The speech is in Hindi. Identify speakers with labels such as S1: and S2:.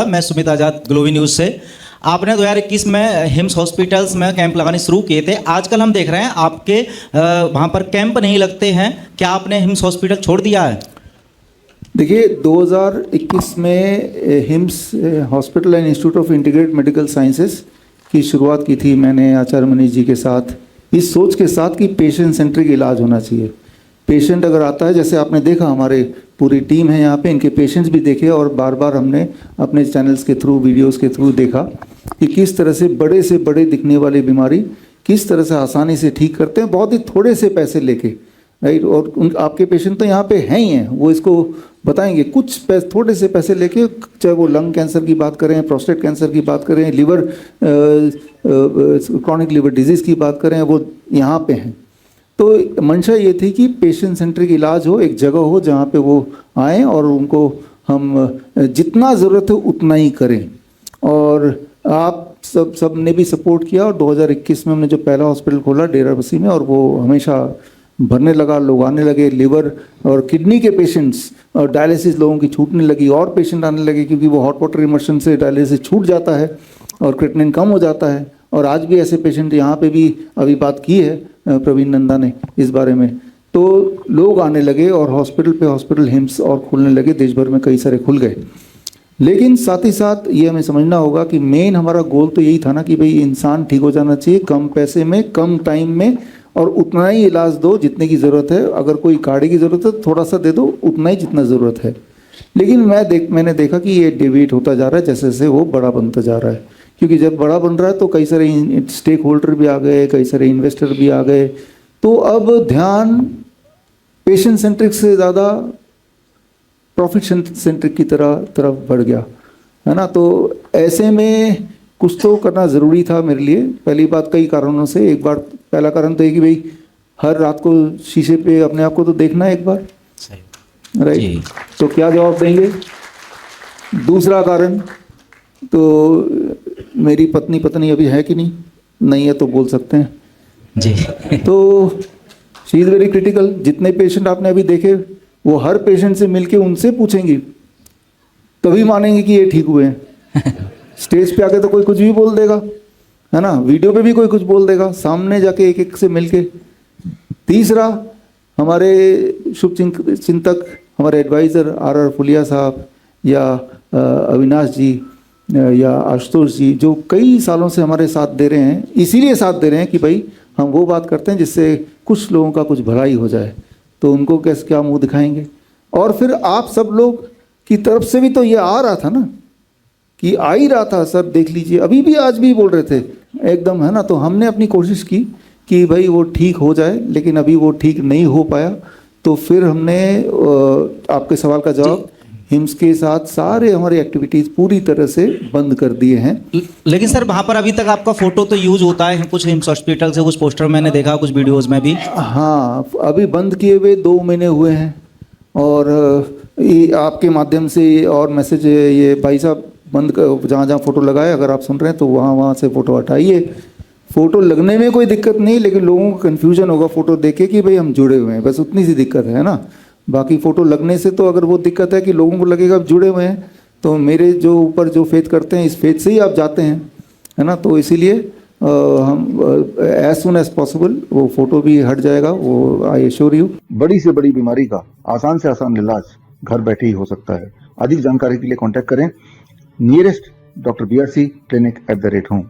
S1: मैं सुमित आजाद, ग्लोबी न्यूज़ से। आपने 2021 में हिम्स हॉस्पिटल्स में कैंप लगाने शुरू किए थे। आजकल हम देख रहे हैं आपके वहाँ पर कैंप नहीं लगते हैं। क्या आपने हिम्स हॉस्पिटल छोड़ दिया है?
S2: देखिए, 2021 में hymns hospital and institute of integrated medical sciences की शुरुआत की थी मैंने आचार्य मनीष जी के साथ, इस सोच के साथ कि पेशेंट सेंट्रिक इलाज होना चाहिए। पेशेंट अगर आता है, जैसे आपने देखा हमारे पूरी टीम है यहाँ पे, इनके पेशेंट्स भी देखे और बार बार हमने अपने चैनल्स के थ्रू, वीडियोस के थ्रू देखा कि किस तरह से बड़े पैमाने वाली बीमारी किस तरह से आसानी से ठीक करते हैं, बहुत ही थोड़े से पैसे लेके, राइट। और आपके पेशेंट तो यहाँ पे हैं ही हैं, वो इसको बताएंगे। कुछ थोड़े से पैसे लेके, चाहे वो लंग कैंसर की बात करें, प्रोस्टेट कैंसर की बात करें, लिवर क्रॉनिक लिवर डिजीज़ की बात करें, वो यहाँ पे हैं। तो मंशा ये थी कि पेशेंट सेंट्रिक इलाज हो, एक जगह हो जहाँ पे वो आएँ और उनको हम जितना ज़रूरत है उतना ही करें। और आप सब ने भी सपोर्ट किया और 2021 में हमने जो पहला हॉस्पिटल खोला डेराबस्सी में, और वो हमेशा भरने लगा, लोग आने लगे। लिवर और किडनी के पेशेंट्स और डायलिसिस लोगों की छूटने लगी और पेशेंट आने लगे, क्योंकि वो हॉट वाटर इमर्शन से डायलिसिस छूट जाता है और क्रिएटिनिन कम हो जाता है। और आज भी ऐसे पेशेंट यहाँ पे भी अभी बात की है प्रवीण नंदा ने इस बारे में, तो लोग आने लगे और हॉस्पिटल पे हॉस्पिटल हिम्स और खुलने लगे, देश भर में कई सारे खुल गए। लेकिन साथ ही साथ ये हमें समझना होगा कि मेन हमारा गोल तो यही था ना कि भाई इंसान ठीक हो जाना चाहिए, कम पैसे में, कम टाइम में, और उतना ही इलाज दो जितने की ज़रूरत है। अगर कोई काढ़े की ज़रूरत है तो थोड़ा सा दे दो, उतना ही जितना ज़रूरत है। लेकिन मैंने देखा कि ये डेविएट होता जा रहा है, जैसे जैसे वो बड़ा बनता जा रहा है। क्योंकि जब बड़ा बन रहा है तो कई सारे स्टेक होल्डर भी आ गए, कई सारे इन्वेस्टर भी आ गए, तो अब ध्यान पेशेंट सेंट्रिक से ज़्यादा प्रॉफिट सेंट्रिक की तरफ बढ़ गया, है ना। तो ऐसे में कुछ तो करना ज़रूरी था मेरे लिए। पहली बात कई कारणों से, एक बार पहला कारण तो है कि भाई हर रात को शीशे पे अपने आप को तो देखना है एक बार, राइट। तो क्या जवाब देंगे? दूसरा कारण तो मेरी पत्नी अभी है कि नहीं है तो बोल सकते हैं
S1: जी।
S2: तो शी इज़ वेरी क्रिटिकल। जितने पेशेंट आपने अभी देखे, वो हर पेशेंट से मिलके उनसे पूछेंगी तभी मानेंगे कि ये ठीक हुए हैं। स्टेज पे आके तो कोई कुछ भी बोल देगा, है ना, वीडियो पे भी कोई कुछ बोल देगा, सामने जाके एक एक से मिलके। तीसरा, हमारे शुभ चिंतक, हमारे एडवाइज़र आर फुलिया साहब या अविनाश जी या आशुतोष जी, जो कई सालों से हमारे साथ दे रहे हैं, इसीलिए साथ दे रहे हैं कि भाई हम वो बात करते हैं जिससे कुछ लोगों का कुछ भलाई हो जाए। तो उनको क्या मुंह दिखाएंगे? और फिर आप सब लोग की तरफ से भी तो ये आ रहा था ना, कि आ ही रहा था, सर देख लीजिए, अभी भी आज भी बोल रहे थे एकदम, है ना। तो हमने अपनी कोशिश की कि भाई वो ठीक हो जाए, लेकिन अभी वो ठीक नहीं हो पाया। तो फिर हमने आपके सवाल का जवाब, हिम्स के साथ सारे हमारे एक्टिविटीज़ पूरी तरह से बंद कर दिए हैं।
S1: लेकिन सर वहाँ पर अभी तक आपका फ़ोटो तो यूज़ होता है कुछ हिम्स हॉस्पिटल से, कुछ पोस्टर मैंने देखा, कुछ वीडियोज़ में भी।
S2: हाँ, अभी बंद किए हुए 2 महीने हुए हैं, और आपके माध्यम से और मैसेज, ये भाई साहब बंद कर, जहाँ फ़ोटो लगाए, अगर आप सुन रहे हैं तो वहाँ से फ़ोटो हटाइए। फ़ोटो लगने में कोई दिक्कत नहीं, लेकिन लोगों को कन्फ्यूजन होगा फ़ोटो देखे कि भाई हम जुड़े हुए हैं, बस उतनी सी दिक्कत है ना। बाकी फ़ोटो लगने से तो अगर वो दिक्कत है कि लोगों को लगेगा आप जुड़े हुए हैं, तो मेरे जो ऊपर जो फेथ करते हैं, इस फेथ से ही आप जाते हैं, है ना। तो इसीलिए हम एज सुन एज पॉसिबल वो फ़ोटो भी हट जाएगा, वो आई एश्योर यू।
S3: बड़ी से बड़ी बीमारी का आसान से आसान इलाज घर बैठे ही हो सकता है। अधिक जानकारी के लिए कॉन्टैक्ट करें nearest doctor BRC clinic @ home.